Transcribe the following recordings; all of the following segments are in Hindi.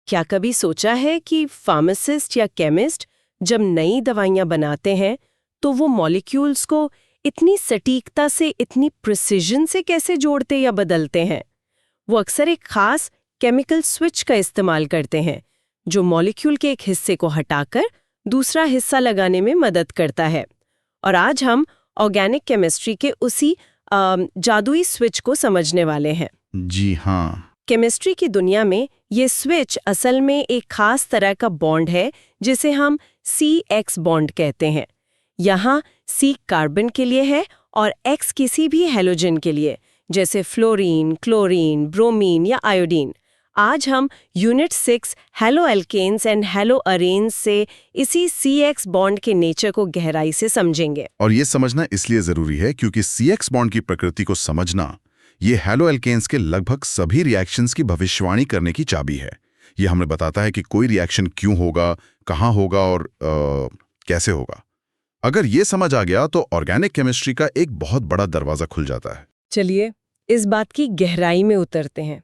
क्या कभी सोचा है कि फार्मासिस्ट या केमिस्ट जब नई दवाइयां बनाते हैं तो वो मॉलिक्यूल्स को इतनी सटीकता से, इतनी प्रिसिजन से कैसे जोड़ते या बदलते हैं? वो अक्सर एक खास केमिकल स्विच का इस्तेमाल करते हैं जो मॉलिक्यूल के एक हिस्से को हटाकर दूसरा हिस्सा लगाने में मदद करता है। और आज हम ऑर्गेनिक केमिस्ट्री के उसी जादुई स्विच को समझने वाले हैं। जी हाँ। केमिस्ट्री की दुनिया में ये स्विच असल में एक खास तरह का बॉन्ड है जिसे हम CX बॉन्ड कहते हैं। यहाँ C कार्बन के लिए है और X किसी भी हैलोजन के लिए, जैसे फ्लोरीन, क्लोरीन, ब्रोमीन या आयोडीन। आज हम unit 6 haloalkanes and haloarenes से इसी CX बॉन्ड के नेचर को गहराई से समझेंगे। और ये समझना इसलिए जरूरी है क्योंकि CX बॉन्ड की प्रकृति को समझना ये हेलो एल्केन्स के लगभग सभी रिएक्शंस की भविष्यवाणी करने की चाबी है। ये हमें बताता है कि कोई रिएक्शन क्यों होगा, कहाँ होगा और कैसे होगा। अगर ये समझ आ गया तो ऑर्गेनिक केमिस्ट्री का एक बहुत बड़ा दरवाजा खुल जाता है। चलिए इस बात की गहराई में उतरते हैं।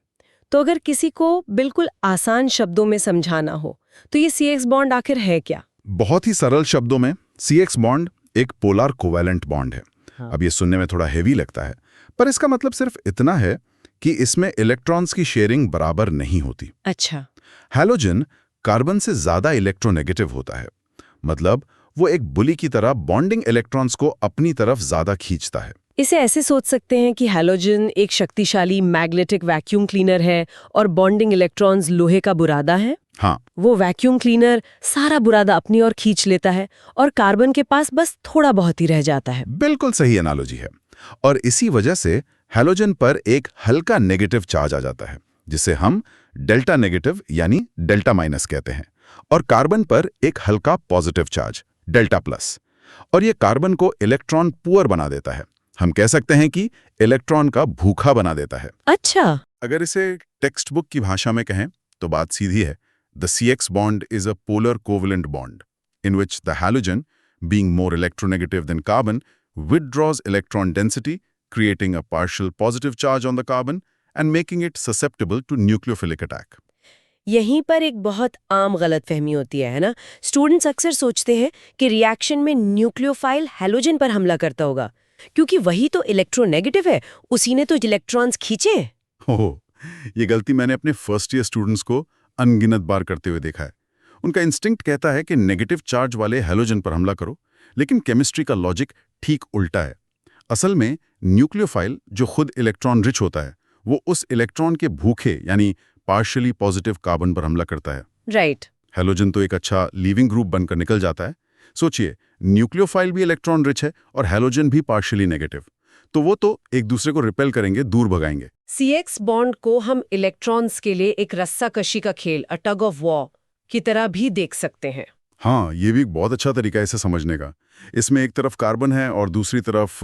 तो अगर किसी को बिल्कुल आसान शब्दों में समझाना हो तो ये CX बॉन्ड आखिर है क्या? बहुत ही सरल शब्दों में CX बॉन्ड एक पोलर कोवैलेंट बॉन्ड है। हाँ। अब ये सुनने में थोड़ा हेवी लगता है, पर इसका मतलब सिर्फ इतना है कि इसमें इलेक्ट्रॉन्स की शेयरिंग बराबर नहीं होती। अच्छा। हैलोजन कार्बन से ज्यादा इलेक्ट्रोनेगेटिव होता है, मतलब वो एक बुली की तरह बॉन्डिंग इलेक्ट्रॉन्स को अपनी तरफ ज्यादा खींचता है। इसे ऐसे सोच सकते हैं कि हैलोजन एक शक्तिशाली मैग्नेटिक वैक्यूम क्लीनर है और बॉन्डिंग इलेक्ट्रॉन्स लोहे का बुरादा है। हाँ। वो वैक्यूम क्लीनर सारा बुरादा अपनी ओर खींच लेता है और कार्बन के पास बस थोड़ा बहुत ही रह जाता है। बिल्कुल सही एनालॉजी है। और इसी वजह से हैलोजन पर एक हल्का नेगेटिव चार्ज आ जाता है जिसे हम डेल्टा नेगेटिव यानी डेल्टा माइनस कहते हैं, और कार्बन पर एक हल्का पॉजिटिव चार्ज डेल्टा प्लस, और ये कार्बन को इलेक्ट्रॉन पुअर बना देता है। हम कह सकते हैं कि इलेक्ट्रॉन का भूखा बना देता है। अच्छा। अगर इसे टेक्स्ट बुक की भाषा में कहें तो बात सीधी है। The CX bond is a polar covalent bond in which the halogen, being more electronegative than carbon, withdraws electron density, creating a partial positive charge on the carbon and making it susceptible to nucleophilic attack. यहीं पर एक बहुत आम गलतफहमी होती है ना? स्टूडेंट्स अक्सर सोचते हैं कि रिएक्शन में न्यूक्लियोफाइल हैलोजन पर हमला करता होगा क्योंकि वही तो इलेक्ट्रोनेगेटिव है, उसी ने तो इलेक्ट्रॉन्स खींचे। ओह, ये गलती मैंने अपने फर्स्ट ईयर स्टूडेंट्स को अनगिनत बार करते हुए देखा है। उनका इंस्टिंक्ट कहता है कि नेगेटिव चार्ज वाले हैलोजन पर हमला करो, लेकिन केमिस्ट्री का लॉजिक ठीक उल्टा है। असल में न्यूक्लियोफाइल जो खुद इलेक्ट्रॉन रिच होता है, वो उस इलेक्ट्रॉन के भूखे यानी पार्शियली पॉजिटिव कार्बन पर हमला करता है। राइट। हैलोजन तो एक अच्छा लीविंग ग्रुप बनकर निकल जाता है। सोचिए, न्यूक्लियोफाइल भी इलेक्ट्रॉन रिच है और हैलोजन भी पार्शियली नेगेटिव, तो वो तो एक दूसरे को रिपेल करेंगे, दूर भगाएंगे। CX बॉन्ड को हम इलेक्ट्रॉन्स के लिए एक रस्साकशी का खेल, अ टग ऑफ वॉर की तरह भी देख सकते हैं। हाँ, ये भी एक बहुत अच्छा तरीका है इसे समझने का। इसमें एक तरफ कार्बन है और दूसरी तरफ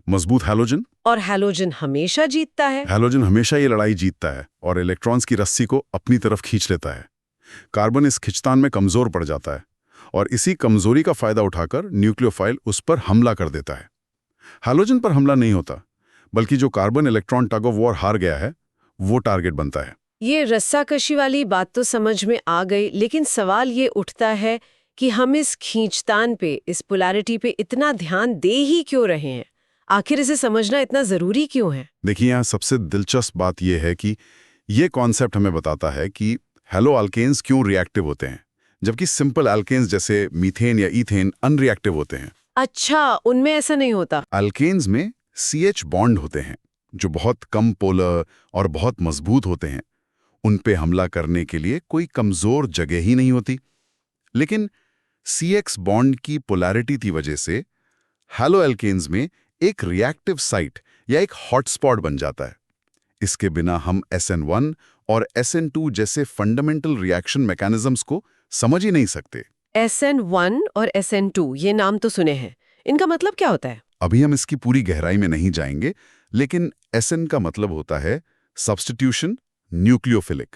मजबूत हैलोजन। और हैलोजन हमेशा जीतता है। हैलोजन हमेशा ये लड़ाई जीतता है और इलेक्ट्रॉन्स की रस्सी को अपनी तरफ खींच लेता है। कार्बन इस खिंचतान में कमजोर पड़ जाता है और इसी कमजोरी का फायदा उठाकर न्यूक्लियोफाइल उस पर हमला कर देता है। हैलोजन पर हमला नहीं होता, बल्कि जो carbon electron tug of war हार गया है वो टारगेट बनता है। ये रस्साकशी वाली बात तो समझ में आ गई, लेकिन सवाल ये उठता है कि हम इस खींचतान पे, इस पोलैरिटी पे इतना ध्यान दे ही क्यों रहे हैं? आखिर इसे समझना इतना जरूरी क्यों है? देखिए, यहाँ सबसे दिलचस्प बात यह है कि ये कॉन्सेप्ट हमें बताता है कि हेलो अल्केन्स क्यों रिएक्टिव होते हैं, जबकि सिंपल अल्केन्स जैसे मीथेन या ईथेन अनरिएक्टिव होते हैं। अच्छा, उनमें ऐसा नहीं होता। अल्केन्स में CH बॉन्ड होते हैं जो बहुत कम पोलर और बहुत मजबूत होते हैं। उन पे हमला करने के लिए कोई कमजोर जगह ही नहीं होती। लेकिन CX बॉन्ड की पोलैरिटी की वजह से हेलो एल्केन्स में एक रिएक्टिव साइट या एक हॉटस्पॉट बन जाता है। इसके बिना हम SN1 और SN2 जैसे फंडामेंटल रिएक्शन मैकेनिज्म्स को समझ ही नहीं सकते। SN1 और SN2 ये नाम तो सुने हैं, इनका मतलब क्या होता है? अभी हम इसकी पूरी गहराई में नहीं जाएंगे, लेकिन SN का मतलब होता है सब्स्टिट्यूशन न्यूक्लियोफिलिक,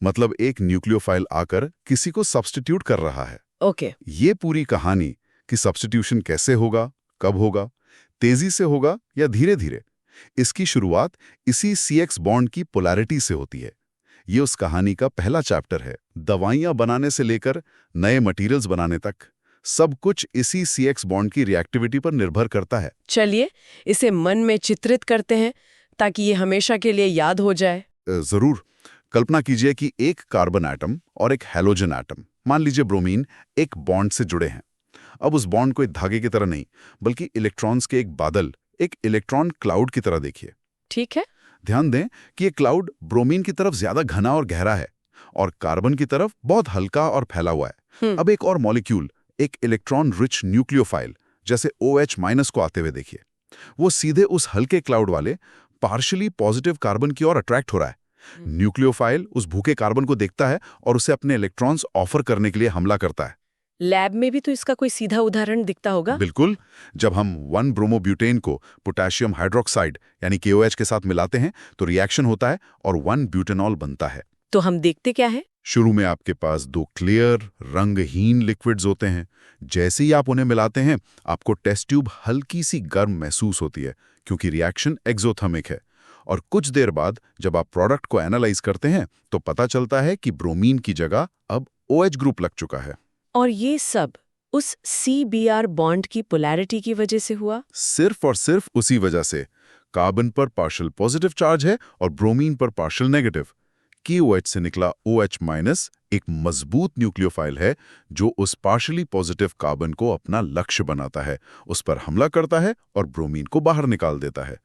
मतलब एक न्यूक्लियोफाइल आकर किसी को सब्स्टिट्यूट कर रहा है। ओके। ये पूरी कहानी कि सब्स्टिट्यूशन कैसे होगा, कब होगा, तेजी से होगा या धीरे धीरे, इसकी शुरुआत इसी CX बॉन्ड की पोलैरिटी से होती है। ये उस कहानी का पहला चैप्टर है। दवाइयां बनाने से लेकर नए मटेरियल्स बनाने तक सब कुछ इसी CX बॉन्ड की रिएक्टिविटी पर निर्भर करता है। चलिए इसे मन में चित्रित करते हैं ताकि ये हमेशा के लिए याद हो जाए। जरूर। कल्पना कीजिए कि एक कार्बन एटम और एक हैलोजन एटम, मान लीजिए ब्रोमीन, एक बॉन्ड से जुड़े हैं। अब उस बॉन्ड को एक धागे की तरह नहीं, बल्कि इलेक्ट्रॉन्स के एक बादल, एक इलेक्ट्रॉन क्लाउड की तरह देखिए। ठीक है। ध्यान दें कि ये क्लाउड ब्रोमीन की तरफ ज्यादा घना और गहरा है और कार्बन की तरफ बहुत हल्का और फैला हुआ है। अब एक और मॉलिक्यूल, एक इलेक्ट्रॉन रिच न्यूक्लियोफाइल जैसे OH- को आते हुए देखिए। वो सीधे उस हल्के क्लाउड वाले पार्शियली पॉजिटिव कार्बन की ओर अट्रैक्ट हो रहा है। न्यूक्लियोफाइल उस भूखे कार्बन को देखता है और उसे अपने इलेक्ट्रॉन्स ऑफर करने के लिए हमला करता है। लैब में भी तो इसका कोई सीधा उदाहरण दिखता होगा। बिल्कुल। जब हम 1-ब्रोमोब्यूटेन को पोटेशियम हाइड्रोक्साइड यानी KOH के साथ मिलाते हैं तो रिएक्शन होता है और 1-ब्यूटेनॉल बनता है। तो हम देखते क्या है? शुरू में आपके पास 2 क्लियर रंगहीन लिक्विड्स होते हैं। जैसे ही आप उन्हें मिलाते हैं, आपको टेस्ट ट्यूब हल्की सी गर्म महसूस होती है, क्योंकि रिएक्शन एक्सोथर्मिक है। और कुछ देर बाद जब आप प्रोडक्ट को एनालाइज करते हैं तो पता चलता है कि ब्रोमीन की जगह अब OH ग्रुप लग चुका है। और ये सब उस CBr बॉन्ड की पोलैरिटी की वजह से हुआ? सिर्फ और सिर्फ उसी वजह से। कार्बन पर पार्शियल पॉजिटिव चार्ज है और ब्रोमीन पर पार्शियल नेगेटिव। KOH से निकला OH- एक मजबूत न्यूक्लियोफाइल है जो उस पार्शियली पॉजिटिव कार्बन को अपना लक्ष्य बनाता है, उस पर हमला करता है और ब्रोमीन को बाहर निकाल देता है।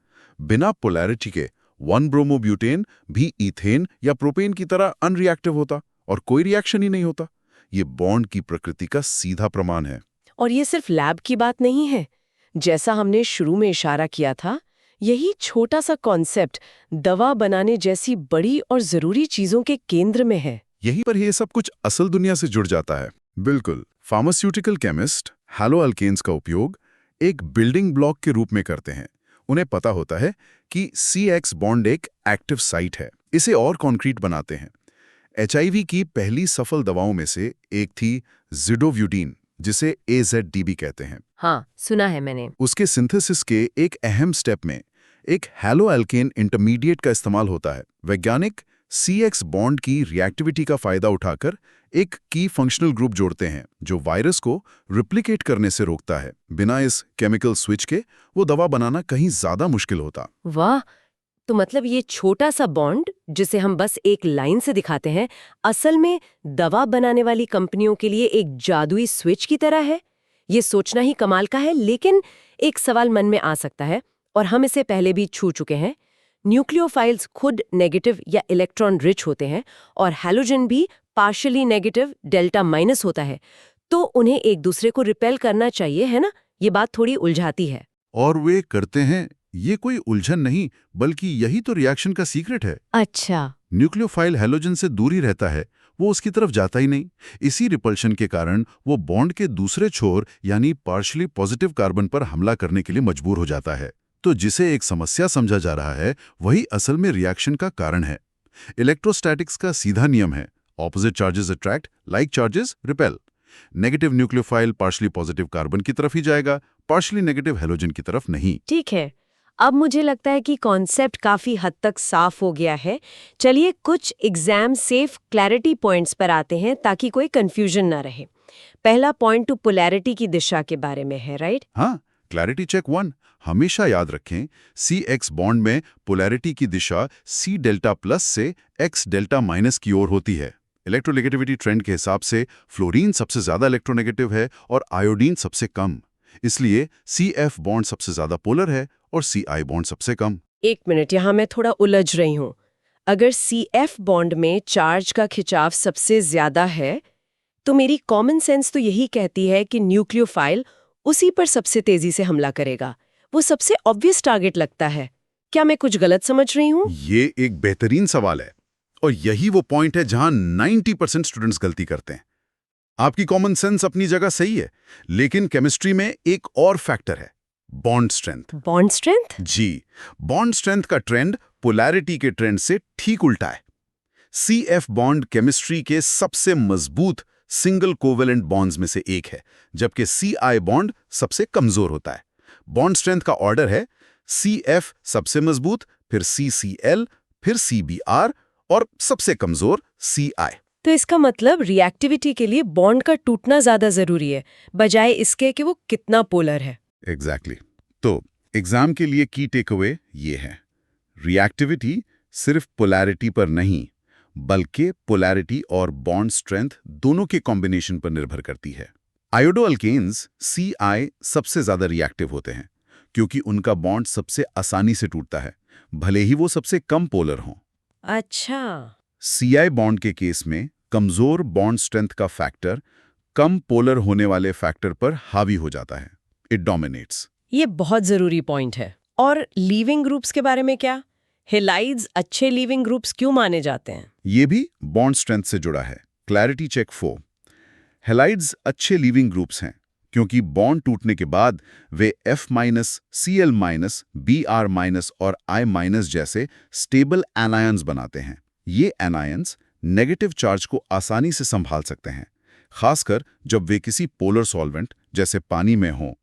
बिना पोलैरिटी के 1-ब्रोमोब्यूटेन भी ईथेन या प्रोपेन की तरह अनरिएक्टिव होता और कोई रिएक्शन ही नहीं होता। ये बॉन्ड की प्रकृति का सीधा प्रमाण है। और ये सिर्फ लैब की बात नहीं है। जैसा हमने शुरू में इशारा किया था, यही छोटा सा कॉन्सेप्ट दवा बनाने जैसी बड़ी और जरूरी चीजों के केंद्र में है। यहीं पर ये सब कुछ असल दुनिया से जुड़ जाता है। बिल्कुल। फार्मास्यूटिकल केमिस्ट हैलो अल्केन्स का उपयोग एक बिल्डिंग ब्लॉक के रूप में करते हैं। उन्हें पता होता है कि CX बॉन्ड एक एक्टिव साइट है, इसे और कॉन्क्रीट बनाते हैं। HIV की पहली सफल दवाओं में से एक थी ज़िडोव्यूटिन, जिसे AZDB कहते हैं। हाँ, सुना है मैंने। उसके सिंथेसिस के एक अहम स्टेप में एक हैलो अल्केन इंटरमीडिएट का इस्तेमाल होता है। वैज्ञानिक CX बॉन्ड की रिएक्टिविटी का फायदा उठाकर एक की फंक्शनल ग्रुप जोड़ते हैं जो वायरस को रिप्लिकेट करने से रोकता है। बिना इस केमिकल स्विच के वो दवा बनाना कहीं ज्यादा मुश्किल होता। वाह! तो मतलब ये छोटा सा बॉन्ड जिसे हम बस एक लाइन से दिखाते हैं, असल में दवा बनाने वाली कंपनियों के लिए एक जादुई स्विच की तरह है। ये सोचना ही कमाल का है, लेकिन एक सवाल मन में आ सकता है और हम इसे पहले भी छू चुके हैं। न्यूक्लियोफाइल्स खुद नेगेटिव या इलेक्ट्रॉन रिच होते हैं और हैलोजन भी पार्शियली नेगेटिव डेल्टा- होता है, तो उन्हें एक दूसरे को रिपेल करना चाहिए, है ना? ये बात थोड़ी उलझाती है। और वे करते हैं। ये कोई उलझन नहीं, बल्कि यही तो रिएक्शन का सीक्रेट है। अच्छा। न्यूक्लियोफाइल हैलोजन से दूर ही रहता है, वो उसकी तरफ जाता ही नहीं। इसी रिपल्शन के कारण वो बॉन्ड के दूसरे छोर यानी पार्शियली पॉजिटिव कार्बन पर हमला करने के लिए मजबूर हो जाता है। तो जिसे एक समस्या समझा जा रहा है, वही असल में रिएक्शन का कारण है। इलेक्ट्रोस्टैटिक्स का सीधा नियम है, opposite charges attract, like charges repel. Negative nucleophile partially positive carbon की तरफ ही जाएगा, पार्शियली नेगेटिव हैलोजन की तरफ नहीं। ठीक है, अब मुझे लगता है कि कॉन्सेप्ट काफी हद तक साफ हो गया है। चलिए कुछ एग्जाम सेफ क्लैरिटी पॉइंट्स पर आते हैं ताकि कोई कंफ्यूजन ना रहे। पहला पॉइंट तो पोलैरिटी की दिशा के बारे में है, राइट? हाँ, क्लैरिटी चेक 1। हमेशा याद रखें, CX बॉन्ड में पोलैरिटी की दिशा C डेल्टा प्लस से X डेल्टा माइनस की ओर होती है। इलेक्ट्रोनेगेटिविटी ट्रेंड के हिसाब से फ्लोरीन सबसे ज्यादा इलेक्ट्रोनेगेटिव है और आयोडीन सबसे कम। इसलिए CF बॉन्ड सबसे ज्यादा पोलर है और CI बॉन्ड सबसे कम। एक मिनट, यहाँ मैं थोड़ा उलझ रही हूँ। अगर CF बॉन्ड में चार्ज का खिंचाव सबसे ज्यादा है, तो मेरी कॉमन सेंस तो यही कहती है कि न्यूक्लियोफाइल उसी पर सबसे तेजी से हमला करेगा। वो सबसे ऑब्वियस टारगेट लगता है। क्या मैं कुछ गलत समझ रही हूँ? ये एक बेहतरीन सवाल है और यही वो पॉइंट है जहां 90% स्टूडेंट्स गलती करते हैं। आपकी कॉमन सेंस अपनी जगह सही है, लेकिन केमिस्ट्री में एक और फैक्टर है, बॉन्ड स्ट्रेंथ। Bond strength? जी, बॉन्ड स्ट्रेंथ का ट्रेंड पोलैरिटी के ट्रेंड से ठीक उल्टा है। CF बॉन्ड केमिस्ट्री के सबसे मजबूत सिंगल कोवेलेंट बॉन्ड्स में से एक है, जबकि CI बॉन्ड सबसे कमजोर होता है। बॉन्ड स्ट्रेंथ का ऑर्डर है CF सबसे मजबूत, फिर CCl, फिर CBr और सबसे कमजोर Ci। तो इसका मतलब रिएक्टिविटी के लिए बॉन्ड का टूटना ज्यादा जरूरी है, बजाय इसके कि वो कितना पोलर है। एग्जैक्टली। तो एग्जाम के लिए की टेकअवे ये है, रिएक्टिविटी सिर्फ पोलैरिटी पर नहीं, बल्कि पोलैरिटी और बॉन्ड स्ट्रेंथ दोनों के कॉम्बिनेशन पर निर्भर करती है। आयोडो अल्केन्स Ci सबसे ज्यादा रिएक्टिव होते हैं क्योंकि उनका बॉन्ड सबसे आसानी से टूटता है, भले ही वो सबसे कम पोलर हों। अच्छा। Ci बॉन्ड के केस में कमजोर बॉन्ड स्ट्रेंथ का फैक्टर कम पोलर होने वाले फैक्टर पर हावी हो जाता है। It dominates. ये बहुत जरूरी पॉइंट है। और लीविंग ग्रुप्स के बारे में क्या? हेलाइड्स अच्छे लीविंग ग्रुप्स क्यों माने जाते हैं? ये भी बॉन्ड स्ट्रेंथ से जुड़ा है। Clarity check 4। हेलाइड्स अच्छे लीविंग ग्रुप्स हैं क्योंकि बॉन्ड टूटने के बाद वे F-, Cl-, Br- और I- जैसे स्टेबल एनायंस बनाते हैं। ये एनायंस नेगेटिव चार्ज को आसानी से संभाल सकते हैं, खासकर जब वे किसी पोलर सॉल्वेंट जैसे पानी में हों।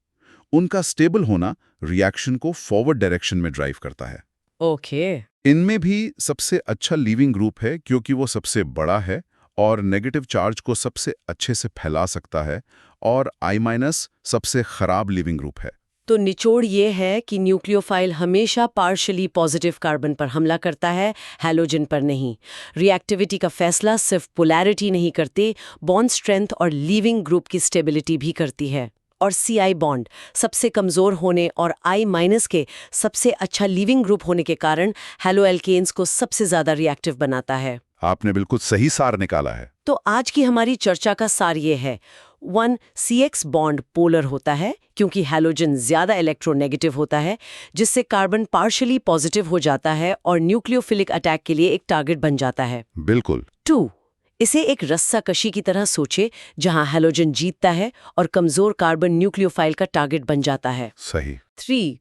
उनका स्टेबल होना रिएक्शन को फॉरवर्ड डायरेक्शन में ड्राइव करता है। ओके। इनमें भी सबसे अच्छा लीविंग ग्रुप है क्योंकि वो सबसे बड़ा है और नेगेटिव चार्ज को सबसे अच्छे से फैला सकता है, और I- सबसे खराब लीविंग ग्रुप है। तो निचोड़ ये है कि न्यूक्लियोफाइल हमेशा पार्शियली पॉजिटिव कार्बन पर हमला करता है, हैलोजन पर नहीं। रिएक्टिविटी का फैसला सिर्फ पोलैरिटी नहीं करते, बॉन्ड स्ट्रेंथ और लीविंग ग्रुप की स्टेबिलिटी भी करती है। और Ci बॉन्ड सबसे कमजोर होने और I- के सबसे अच्छा लीविंग ग्रुप होने के कारण हैलोएल्केन्स को सबसे ज्यादा रिएक्टिव बनाता है। आपने बिल्कुल सही सार निकाला है। तो आज की हमारी चर्चा का सार ये है, 1 CX बॉन्ड पोलर होता है क्योंकि हैलोजन ज्यादा इलेक्ट्रोनेगेटिव होता है, जिससे कार्बन पार्शियली पॉजिटिव हो जाता है और न्यूक्लियोफिलिक अटैक के लिए एक टारगेट बन जाता है। बिल्कुल। 2 इसे एक रस्साकशी की तरह सोचे, जहां हैलोजन जीतता है और कमजोर कार्बन न्यूक्लियोफाइल का टारगेट बन जाता है। सही। 3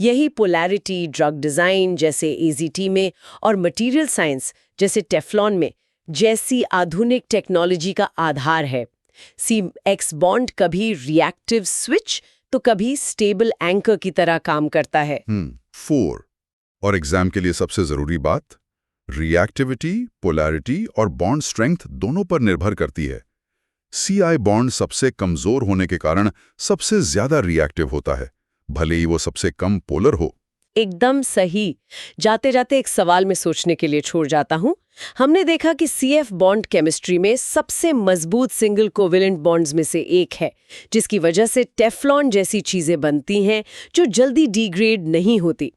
यही पोलैरिटी ड्रग डिजाइन जैसे AZT में और मटेरियल साइंस जैसे टेफ्लॉन में जैसी आधुनिक टेक्नोलॉजी का आधार है। CX बॉन्ड कभी रिएक्टिव स्विच तो कभी स्टेबल एंकर की तरह काम करता है। 4 और एग्जाम के लिए सबसे जरूरी बात, रिएक्टिविटी, पोलैरिटी और बॉन्ड स्ट्रेंथ दोनों पर निर्भर करती है। Ci बॉन्ड सबसे कमजोर होने के कारण सबसे ज्यादा रिएक्टिव होता है, भले ही वो सबसे कम पोलर हो। एकदम सही। जाते जाते एक सवाल में सोचने के लिए छोड़ जाता हूं। हमने देखा कि CF बॉन्ड केमिस्ट्री में सबसे मजबूत सिंगल कोवेलेंट बॉन्ड्स में से एक है, जिसकी वजह से टेफ्लॉन जैसी चीजें बनती हैं जो जल्दी डिग्रेड नहीं होती।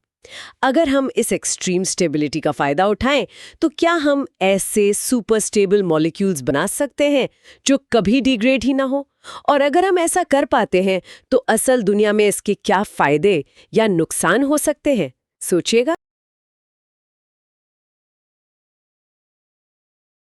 अगर हम इस एक्सट्रीम स्टेबिलिटी का फायदा उठाएं, तो क्या हम ऐसे सुपर स्टेबल मॉलिक्यूल्स बना सकते हैं जो कभी डिग्रेड ही ना हो? और अगर हम ऐसा कर पाते हैं, तो असल दुनिया में इसके क्या फायदे या नुकसान हो सकते हैं? सोचिएगा।